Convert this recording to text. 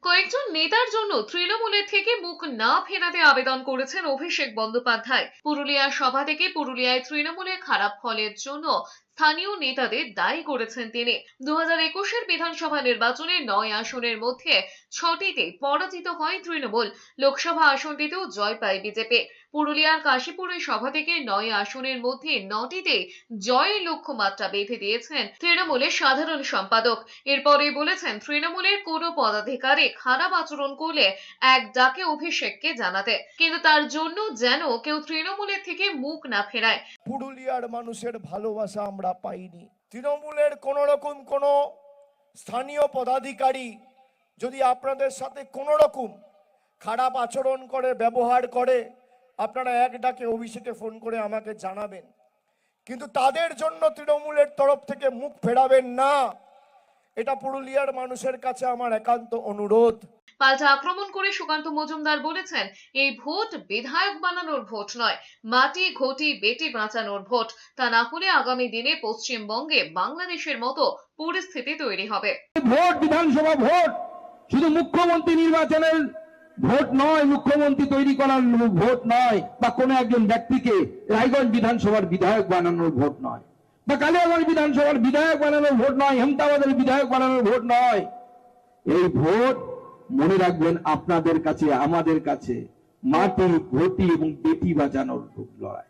কয়েকজন নেতার জন্য তৃণমূলের থেকে মুখ না ফেরাতে আবেদন করেছেন অভিষেক বন্দ্যোপাধ্যায়। পুরুলিয়ার সভা থেকে পুরুলিয়ায় তৃণমূলের খারাপ ফলের জন্য স্থানীয় নেতাদের দায়ী করেছেন তিনি। 2021-এর বিধানসভা নির্বাচনে 9 আসনের মধ্যে 6টিতে পরাজিত হয় তৃণমূল। লোকসভা আসনটিতেও জয় পায় বিজেপি। পুরুলিয়ার কাশীপুরের সভা থেকে 9 আসনের মধ্যে 9টিতে জয়ের লক্ষ্যমাত্রা বেঁধে দিয়েছেন তৃণমূলের সাধারণ সম্পাদক। এরপরে বলেছেন তৃণমূলের কোনো পদাধিকারী খারাপ আচরণ করলে এক ডাকে অভিষেককে জানাতে, কিন্তু তার জন্য যেন কেউ তৃণমূলের থেকে মুখ না ফেরায়। পুরুলিয়ার মানুষের ভালোবাসা আমরা পাইনি। তৃণমূলের কোন রকম কোন স্থানীয় পদাধিকারী যদি আপনাদের সাথে কোন রকম খারাপ আচরণ করে, ব্যবহার করে, আপনারা এক ডাকে অভিষেকে ফোন করে আমাকে জানাবেন, কিন্তু তাদের জন্য তৃণমূলের তরফ থেকে মুখ ফেরাবেন না। এটা পুরুলিয়ার মানুষের কাছে আমার একান্ত অনুরোধ। পাল্টা আক্রমণ করে সুকান্ত মজুমদার বলেছেন, এই ভোট বিধায়ক বানানোর ভোট নয়, মাটি ঘটি বেটি বাঁচানোর ভোট। তা না হলে আগামী দিনে পশ্চিমবঙ্গে বাংলাদেশের মতো পরিস্থিতি তৈরি হবে। ভোট বিধানসভা ভোট শুধু মুখ্যমন্ত্রী নির্বাচনের ভোট নয়, মুখ্যমন্ত্রী তৈরি করার ভোট নয়, বা কোনো একজন ব্যক্তিকে রায়গঞ্জ বিধানসভার বিধায়ক বানানোর ভোট নয়, বা কালিয়াগঞ্জ বিধানসভার বিধায়ক বানানোর ভোট নয়, হেমতাবাদের বিধায়ক বানানোর ভোট নয়। এই ভোট মনে রাখবেন আপনাদের কাছে, আমাদের কাছে মাটি ঘটি এবং বেটি বাঁচানোর লড়াই।